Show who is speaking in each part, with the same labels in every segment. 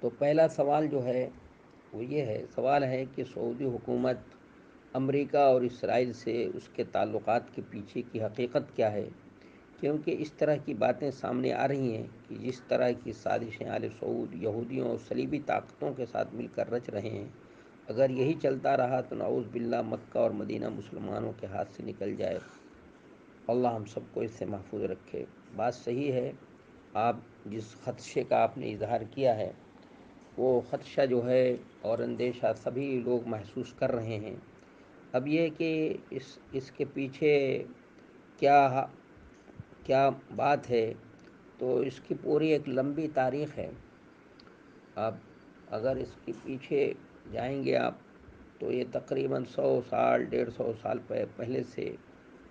Speaker 1: تو پہلا سوال جو ہے وہ یہ ہے، سوال ہے کہ سعودی حکومت امریکہ اور اسرائیل سے اس کے تعلقات کے پیچھے کی حقیقت کیا ہے؟ کیونکہ اس طرح کی باتیں سامنے آ رہی ہیں کہ جس طرح کی سازشیں آل سعود یہودیوں اور صلیبی طاقتوں کے ساتھ مل کر رچ رہے ہیں، اگر یہی چلتا رہا تو نعوذ باللہ مکہ اور مدینہ مسلمانوں کے ہاتھ سے نکل جائے۔ اللہ ہم سب کو اس سے محفوظ رکھے۔ بات صحیح ہے، آپ جس خدشے کا آپ نے اظہار کیا ہے وہ خدشہ جو ہے اور اندیشہ سبھی لوگ محسوس کر رہے ہیں۔ اب یہ کہ اس کے پیچھے کیا کیا بات ہے، تو اس کی پوری ایک لمبی تاریخ ہے۔ اب اگر اس کے پیچھے جائیں گے آپ تو یہ تقریباً 100 سال 150 سال پہلے سے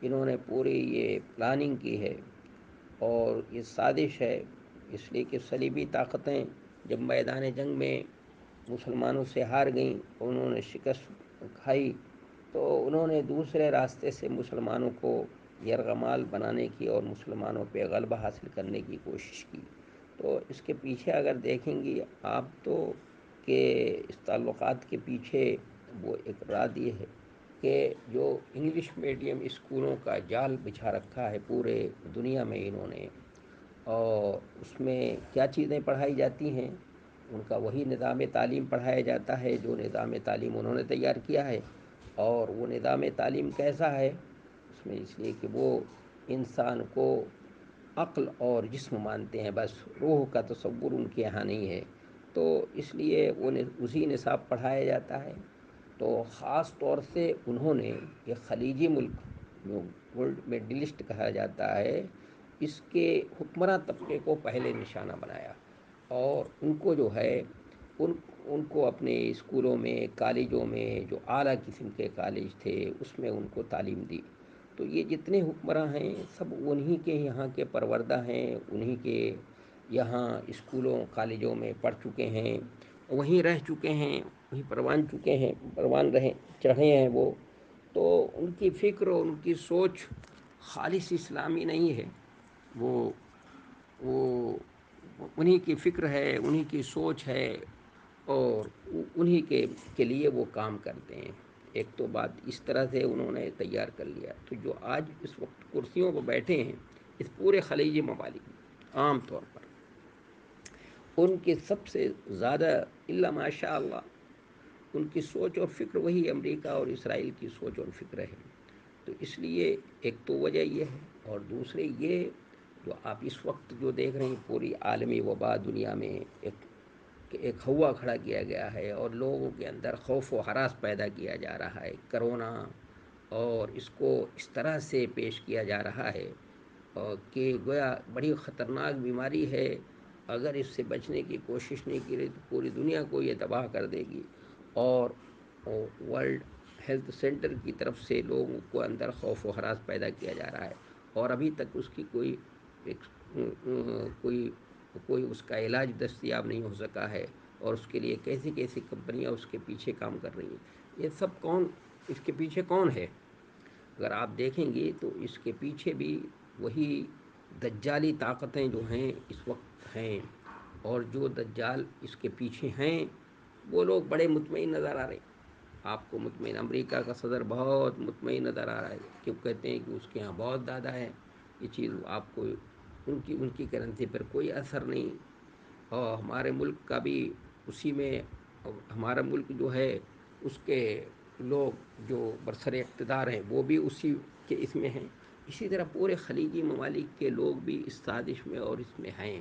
Speaker 1: انہوں نے پوری یہ پلاننگ کی ہے اور یہ سازش ہے، اس لیے کہ صلیبی طاقتیں جب میدان جنگ میں مسلمانوں سے ہار گئیں، انہوں نے شکست کھائی، تو انہوں نے دوسرے راستے سے مسلمانوں کو یرغمال بنانے کی اور مسلمانوں پہ غلبہ حاصل کرنے کی کوشش کی۔ تو اس کے پیچھے اگر دیکھیں گی آپ تو کہ اس تعلقات کے پیچھے وہ ایک راز یہ ہے کہ جو انگلش میڈیم اسکولوں کا جال بچھا رکھا ہے پورے دنیا میں انہوں نے، اور اس میں کیا چیزیں پڑھائی جاتی ہیں، ان کا وہی نظام تعلیم پڑھایا جاتا ہے جو نظام تعلیم انہوں نے تیار کیا ہے۔ اور وہ نظام تعلیم کیسا ہے، اس میں اس لیے کہ وہ انسان کو عقل اور جسم مانتے ہیں، بس روح کا تصور ان کے یہاں نہیں ہے، تو اس لیے وہ اسی نصاب پڑھایا جاتا ہے۔ تو خاص طور سے انہوں نے یہ خلیجی ملک جو ورلڈ میڈلسٹ کہا جاتا ہے، اس کے حکمراں طبقے کو پہلے نشانہ بنایا، اور ان کو جو ہے ان کو اپنے اسکولوں میں کالجوں میں جو اعلیٰ قسم کے کالج تھے اس میں ان کو تعلیم دی۔ تو یہ جتنے حکمراں ہیں سب انہی کے یہاں کے پروردہ ہیں، انہی کے یہاں اسکولوں کالجوں میں پڑھ چکے ہیں، وہیں رہ چکے ہیں، وہیں پروان رہے چڑھے ہیں وہ۔ تو ان کی فکر اور ان کی سوچ خالص اسلامی نہیں ہے، وہ وہ انہی کی فکر ہے، انہی کی سوچ ہے، اور انہی کے لیے وہ کام کرتے ہیں۔ ایک تو بات اس طرح سے انہوں نے تیار کر لیا، تو جو آج اس وقت کرسیوں پر بیٹھے ہیں اس پورے خلیجی ممالک عام طور پر، ان کی سب سے زیادہ الا ماشاء اللہ ان کی سوچ اور فکر وہی امریکہ اور اسرائیل کی سوچ اور فکر ہے۔ تو اس لیے ایک تو وجہ یہ ہے، اور دوسرے یہ جو آپ اس وقت جو دیکھ رہے ہیں پوری عالمی وبا دنیا میں ایک ہوا کھڑا کیا گیا ہے اور لوگوں کے اندر خوف و ہراس پیدا کیا جا رہا ہے، کرونا، اور اس کو اس طرح سے پیش کیا جا رہا ہے کہ گویا بڑی خطرناک بیماری ہے، اگر اس سے بچنے کی کوشش نہیں کی رہی تو پوری دنیا کو یہ تباہ کر دے گی۔ اور ورلڈ ہیلتھ سینٹر کی طرف سے لوگوں کو اندر خوف و ہراس پیدا کیا جا رہا ہے، اور ابھی تک اس کی کوئی کوئی اس کا علاج دستیاب نہیں ہو سکا ہے، اور اس کے لیے کیسی کیسی کمپنیاں اس کے پیچھے کام کر رہی ہیں۔ یہ سب کون، اس کے پیچھے کون ہے؟ اگر آپ دیکھیں گے تو اس کے پیچھے بھی وہی دجالی طاقتیں جو ہیں اس وقت ہیں، اور جو دجال اس کے پیچھے ہیں وہ لوگ بڑے مطمئن نظر آ رہے ہیں۔ آپ کو مطمئن، امریکہ کا صدر بہت مطمئن نظر آ رہا ہے، کیوں کہتے ہیں کہ اس کے یہاں بہت زیادہ ہے یہ چیز، آپ کو ان کی کرنسی پر کوئی اثر نہیں، اور ہمارے ملک کا بھی اسی میں، ہمارا ملک جو ہے اس کے لوگ جو برسر اقتدار ہیں وہ بھی اسی کے اس میں ہیں، اسی طرح پورے خلیجی ممالک کے لوگ بھی اس سازش میں اور اس میں ہیں،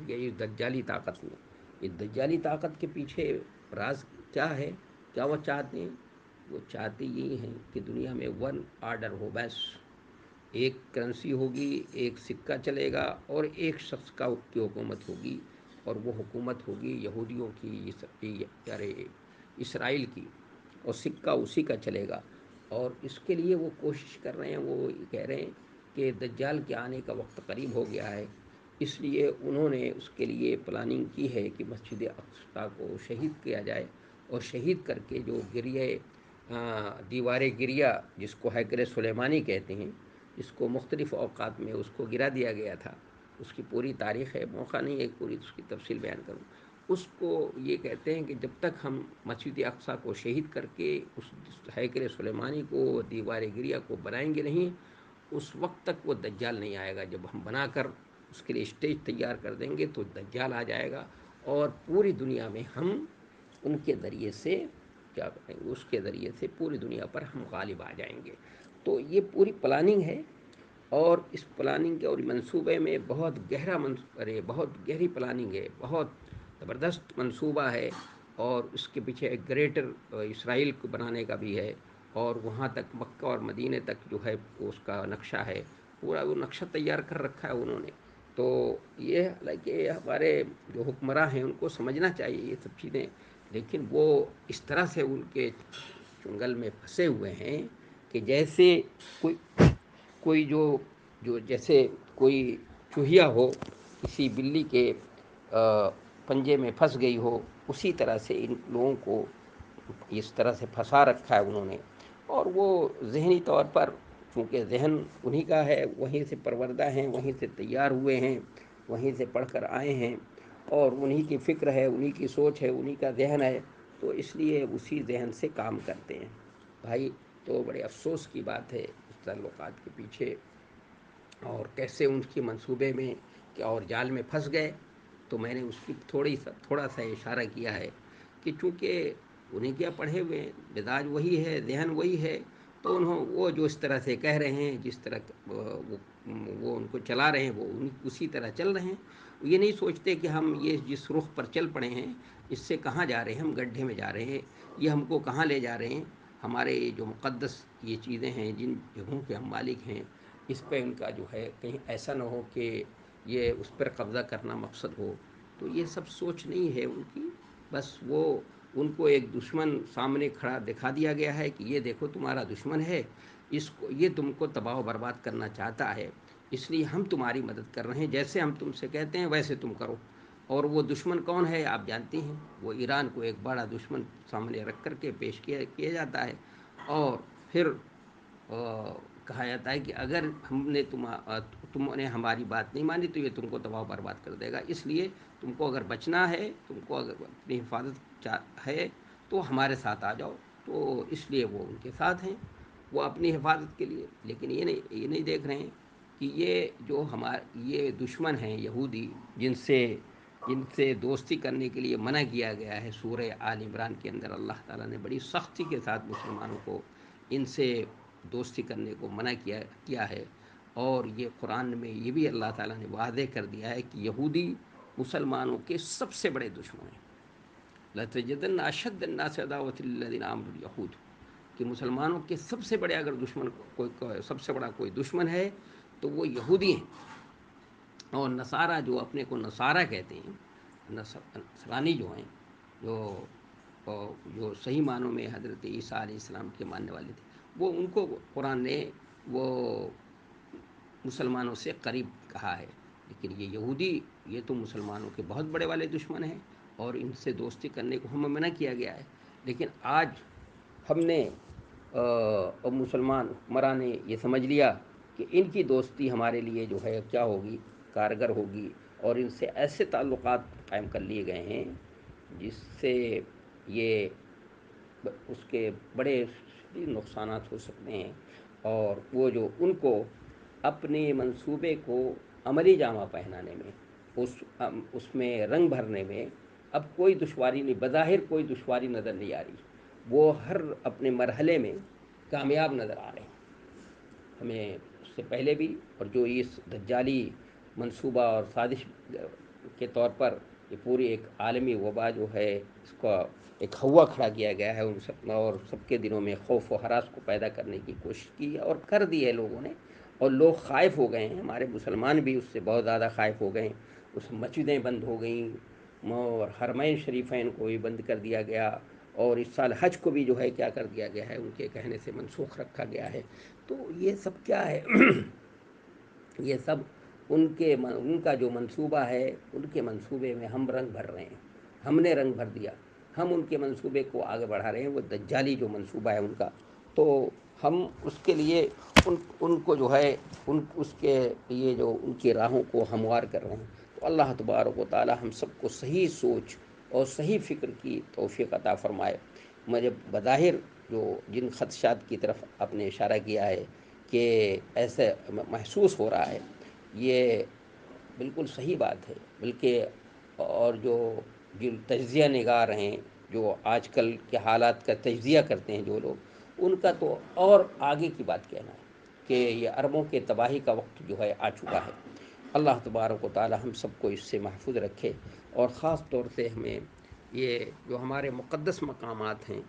Speaker 1: یہ دجالی طاقت میں۔ اس دجالی طاقت کے پیچھے راز کیا ہے، کیا وہ چاہتے ہیں؟ وہ چاہتے یہی ہیں کہ دنیا میں ون آرڈر ہو، بس ایک کرنسی ہوگی، ایک سکہ چلے گا، اور ایک شخص کی حکومت ہوگی، اور وہ حکومت ہوگی یہودیوں کی، ارے اسرائیل کی، اور سکہ اسی کا چلے گا۔ اور اس کے لیے وہ کوشش کر رہے ہیں، وہ کہہ رہے ہیں کہ دجال کے آنے کا وقت قریب ہو گیا ہے، اس لیے انہوں نے اس کے لیے پلاننگ کی ہے کہ مسجد اقصی کو شہید کیا جائے، اور شہید کر کے جو گریہ دیوار گریہ جس کو ہیکل سلیمانی کہتے ہیں، اس کو مختلف اوقات میں اس کو گرا دیا گیا تھا، اس کی پوری تاریخ ہے، موقع نہیں ہے پوری اس کی تفصیل بیان کروں، اس کو یہ کہتے ہیں کہ جب تک ہم مسجد اقصیٰ کو شہید کر کے اس ہیکل سلیمانی کو دیوار گریہ کو بنائیں گے نہیں، اس وقت تک وہ دجال نہیں آئے گا. جب ہم بنا کر اس کے لیے اسٹیج تیار کر دیں گے تو دجال آ جائے گا، اور پوری دنیا میں ہم ان کے ذریعے سے کیا کریں گے، اس کے ذریعے سے پوری دنیا پر ہم غالب آ جائیں گے. تو یہ پوری پلاننگ ہے، اور اس پلاننگ کے اور منصوبے میں بہت بہت گہری پلاننگ ہے، بہت زبردست منصوبہ ہے. اور اس کے پیچھے ایک گریٹر اسرائیل کو بنانے کا بھی ہے، اور وہاں تک مکہ اور مدینے تک جو ہے اس کا نقشہ ہے، پورا وہ نقشہ تیار کر رکھا ہے انہوں نے. تو یہ حالانکہ ہمارے جو حکمراں ہیں ان کو سمجھنا چاہیے یہ سب چیزیں، لیکن وہ اس طرح سے ان کے چنگل میں پھنسے ہوئے ہیں کہ جیسے کوئی کوئی جو جیسے کوئی چوہیا ہو کسی بلی کے پنجے میں پھنس گئی ہو، اسی طرح سے ان لوگوں کو اس طرح سے پھنسا رکھا ہے انہوں نے. اور وہ ذہنی طور پر چونکہ ذہن انہی کا ہے، وہیں سے پروردہ ہیں، وہیں سے تیار ہوئے ہیں، وہیں سے پڑھ کر آئے ہیں، اور انہی کی فکر ہے، انہی کی سوچ ہے، انہی کا ذہن ہے، تو اس لیے اسی ذہن سے کام کرتے ہیں. بھائی تو بڑے افسوس کی بات ہے اس تعلقات کے پیچھے، اور کیسے ان کے منصوبے میں کہ اور جال میں پھنس گئے. تو میں نے اس کی تھوڑا سا اشارہ کیا ہے کہ چونکہ انہیں کیا پڑھے ہوئے ہیں، مزاج وہی ہے، ذہن وہی ہے، تو وہ جو اس طرح سے کہہ رہے ہیں، جس طرح وہ ان کو چلا رہے ہیں، وہ اسی طرح چل رہے ہیں. یہ نہیں سوچتے کہ ہم یہ جس رخ پر چل پڑے ہیں اس سے کہاں جا رہے ہیں، ہم گڈھے میں جا رہے ہیں، یہ ہم کو کہاں لے جا رہے ہیں. ہمارے جو مقدس یہ چیزیں ہیں، جن جگہوں کے ہم مالک ہیں، اس پہ ان کا جو ہے کہیں ایسا نہ ہو کہ یہ اس پر قبضہ کرنا مقصد ہو. تو یہ سب سوچ نہیں ہے ان کی، بس ان کو ایک دشمن سامنے کھڑا دکھا دیا گیا ہے کہ یہ دیکھو تمہارا دشمن ہے، یہ تم کو تباہ و برباد کرنا چاہتا ہے، اس لیے ہم تمہاری مدد کر رہے ہیں، جیسے ہم تم سے کہتے ہیں ویسے تم کرو. اور وہ دشمن کون ہے آپ جانتے ہیں، وہ ایران کو ایک بڑا دشمن سامنے رکھ کر کے پیش کیا جاتا ہے. اور پھر کہا جاتا ہے کہ اگر تم نے ہماری بات نہیں مانی تو یہ تم کو تباہ و برباد کر دے گا. اس لیے تم کو اگر بچنا ہے، تم کو اگر اپنی حفاظت ہے تو ہمارے ساتھ آ جاؤ. تو اس لیے وہ ان کے ساتھ ہیں، وہ اپنی حفاظت کے لیے. لیکن یہ نہیں دیکھ رہے ہیں کہ یہ دشمن ہیں یہودی، جن سے دوستی کرنے کے لیے منع کیا گیا ہے. سورہ آل عمران کے اندر اللہ تعالیٰ نے بڑی سختی کے ساتھ مسلمانوں کو ان سے دوستی کرنے کو منع کیا ہے. اور یہ قرآن میں یہ بھی اللہ تعالیٰ نے واضح کر دیا ہے کہ یہودی مسلمانوں کے سب سے بڑے دشمن ہیں. لَتَجِدَنَّ أَشَدَّ النَّاسِ عَدَاوَةً لِلَّذِينَ آمَنُوا الْيَهُودُ، کہ مسلمانوں کے سب سے بڑے اگر سب سے بڑا کوئی دشمن ہے تو وہ یہودی ہیں. اور نصارہ جو اپنے کو نصارہ کہتے ہیں، نصرانی جو ہیں، جو صحیح معنوں میں حضرت عیسیٰ علیہ السلام کے ماننے والے تھے، وہ ان کو قرآن نے وہ مسلمانوں سے قریب کہا ہے. لیکن یہ یہودی، یہ تو مسلمانوں کے بہت بڑے والے دشمن ہیں، اور ان سے دوستی کرنے کو ہمیں منع کیا گیا ہے. لیکن آج ہم نے مسلمان حکمراں نے یہ سمجھ لیا کہ ان کی دوستی ہمارے لیے جو ہے کیا ہوگی، کارگر ہوگی. اور ان سے ایسے تعلقات قائم کر لیے گئے ہیں جس سے یہ اس کے بڑے شدید نقصانات ہو سکتے ہیں. اور وہ جو ان کو اپنے منصوبے کو عملی جامہ پہنانے میں، اس میں رنگ بھرنے میں اب کوئی دشواری نہیں، بظاہر کوئی دشواری نظر نہیں آ رہی. وہ ہر اپنے مرحلے میں کامیاب نظر آ رہے ہیں. ہمیں اس سے پہلے بھی، اور جو اس دجالی منصوبہ اور سازش کے طور پر یہ پوری ایک عالمی وبا جو ہے، اس کا ایک ہوا کھڑا کیا گیا ہے، اور سب کے دلوں میں خوف و ہراس کو پیدا کرنے کی کوشش کی ہے، اور کر دی ہے لوگوں نے. اور لوگ خائف ہو گئے ہیں، ہمارے مسلمان بھی اس سے بہت زیادہ خائف ہو گئے ہیں. اس مسجدیں بند ہو گئیں، اور حرمین شریفین کو بھی بند کر دیا گیا. اور اس سال حج کو بھی جو ہے کیا کر دیا گیا ہے، ان کے کہنے سے منسوخ رکھا گیا ہے. تو یہ سب کیا ہے یہ سب ان کا جو منصوبہ ہے، ان کے منصوبے میں ہم رنگ بھر رہے ہیں. ہم نے رنگ بھر دیا، ہم ان کے منصوبے کو آگے بڑھا رہے ہیں. وہ دجالی جو منصوبہ ہے ان کا، تو ہم اس کے لیے ان کو جو ہے اس کے جو ان کی راہوں کو ہموار کر رہے ہیں. تو اللہ تبارک و تعالی ہم سب کو صحیح سوچ اور صحیح فکر کی توفیق عطا فرمائے۔ مجھے بظاہر جو جن خدشات کی طرف آپ نے اشارہ کیا ہے کہ ایسے محسوس ہو رہا ہے، یہ بالکل صحیح بات ہے، بلکہ اور جو تجزیہ نگار ہیں، جو آج کل کے حالات کا تجزیہ کرتے ہیں جو لوگ، ان کا تو اور آگے کی بات کہنا ہے کہ یہ عربوں کے تباہی کا وقت جو ہے آ چکا ہے۔ اللہ تبارک و تعالی ہم سب کو اس سے محفوظ رکھے، اور خاص طور سے ہمیں یہ جو ہمارے مقدس مقامات ہیں،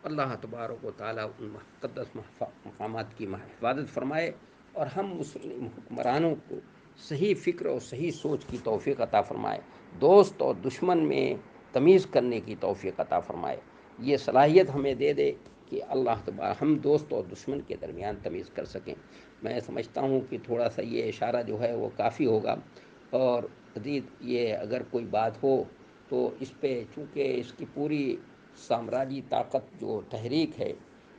Speaker 1: اللہ تبارک و تعالی ان مقدس مقامات کی حفاظت فرمائے، اور ہم مسلم حکمرانوں کو صحیح فکر اور صحیح سوچ کی توفیق عطا فرمائے، دوست اور دشمن میں تمیز کرنے کی توفیق عطا فرمائے۔ یہ صلاحیت ہمیں دے دے کہ اللہ تبارک ہم دوست اور دشمن کے درمیان تمیز کر سکیں۔ میں سمجھتا ہوں کہ تھوڑا سا یہ اشارہ جو ہے وہ کافی ہوگا، اور مزید یہ اگر کوئی بات ہو تو اس پہ، چونکہ اس کی پوری سامراجی طاقت جو تحریک ہے،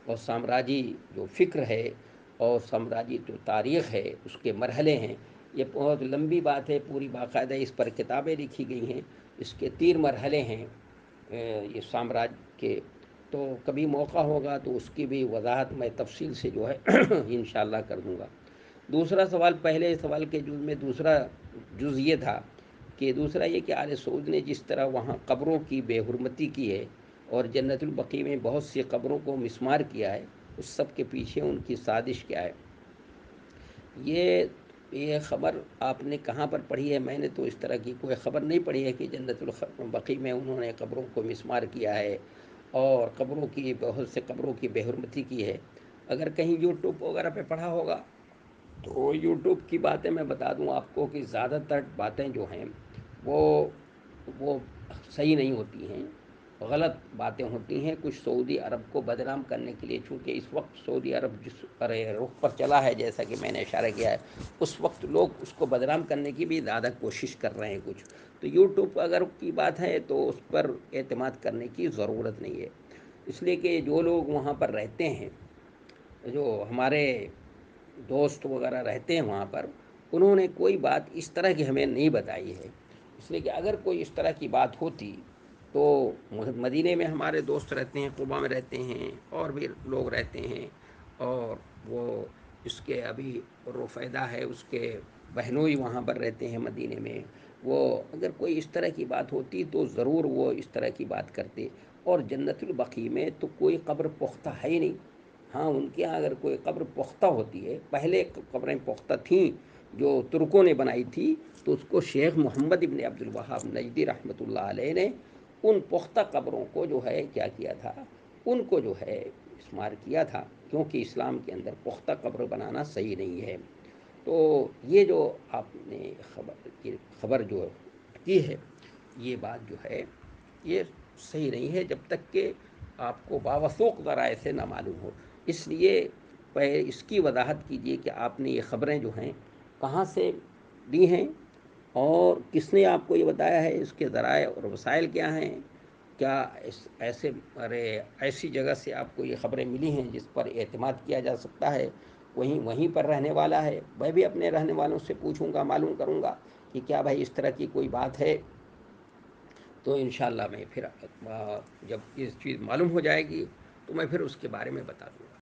Speaker 1: اور سامراجی جو فکر ہے، اور سامراجی جو تاریخ ہے، اس کے مرحلے ہیں، یہ بہت لمبی بات ہے، پوری باقاعدہ اس پر کتابیں لکھی گئی ہیں، اس کے 3 مرحلے ہیں یہ سامراج کے۔ تو کبھی موقع ہوگا تو اس کی بھی وضاحت میں تفصیل سے جو ہے انشاءاللہ کر دوں گا۔ دوسرا سوال، پہلے سوال کے جز میں دوسرا جز یہ تھا کہ دوسرا یہ کہ آل سعود نے جس طرح وہاں قبروں کی بے حرمتی کی ہے، اور جنت البقیع میں بہت سی قبروں کو مسمار کیا ہے، اس سب کے پیچھے ان کی سازش کیا ہے؟ یہ خبر آپ نے کہاں پر پڑھی ہے؟ میں نے تو اس طرح کی کوئی خبر نہیں پڑھی ہے کہ جنت البقیع میں انہوں نے قبروں کو مسمار کیا ہے اور قبروں کی بہت سے قبروں کی بے حرمتی کی ہے۔ اگر کہیں یوٹیوب وغیرہ پہ پڑھا ہوگا تو یوٹیوب کی باتیں میں بتا دوں آپ کو کہ زیادہ تر باتیں جو ہیں وہ وہ صحیح نہیں ہوتی ہیں، غلط باتیں ہوتی ہیں، کچھ سعودی عرب کو بدنام کرنے کے لیے، چونکہ اس وقت سعودی عرب جس رخ پر چلا ہے، جیسا کہ میں نے اشارہ کیا ہے، اس وقت لوگ اس کو بدنام کرنے کی بھی زیادہ کوشش کر رہے ہیں کچھ، تو یوٹیوب اگر کی بات ہے تو اس پر اعتماد کرنے کی ضرورت نہیں ہے، اس لیے کہ جو لوگ وہاں پر رہتے ہیں، جو ہمارے دوست وغیرہ رہتے ہیں وہاں پر، انہوں نے کوئی بات اس طرح کی ہمیں نہیں بتائی ہے، اس لیے کہ اگر کوئی اس طرح کی بات ہوتی تو مدینے میں ہمارے دوست رہتے ہیں، قبا میں رہتے ہیں، اور بھی لوگ رہتے ہیں، اور وہ اس کے ابھی روفیدہ ہے، اس کے بہنوئی وہاں پر رہتے ہیں مدینے میں، وہ اگر کوئی اس طرح کی بات ہوتی تو ضرور وہ اس طرح کی بات کرتے، اور جنت البقیع میں تو کوئی قبر پختہ ہے ہی نہیں۔ ہاں، ان کے یہاں اگر کوئی قبر پختہ ہوتی ہے، پہلے قبریں پختہ تھیں جو ترکوں نے بنائی تھی، تو اس کو شیخ محمد ابن عبد الوہاب نجدی رحمۃ اللہ علیہ نے ان پختہ قبروں کو جو ہے کیا کیا تھا، ان کو جو ہے شمار کیا تھا، کیونکہ اسلام کے اندر پختہ قبر بنانا صحیح نہیں ہے۔ تو یہ جو آپ نے خبر جو کی ہے، یہ بات جو ہے یہ صحیح نہیں ہے جب تک کہ آپ کو باوثوق ذرائع سے نہ معلوم ہو۔ اس لیے اس کی وضاحت کیجیے کہ آپ نے یہ خبریں جو ہیں کہاں سے دی ہیں، اور کس نے آپ کو یہ بتایا ہے، اس کے ذرائع اور وسائل کیا ہیں؟ کیا ایسی جگہ سے آپ کو یہ خبریں ملی ہیں جس پر اعتماد کیا جا سکتا ہے؟ وہیں پر رہنے والا ہے؟ میں بھی اپنے رہنے والوں سے پوچھوں گا، معلوم کروں گا کہ کیا بھائی اس طرح کی کوئی بات ہے، تو انشاءاللہ میں پھر جب یہ چیز معلوم ہو جائے گی تو میں پھر اس کے بارے میں بتا دوں گا۔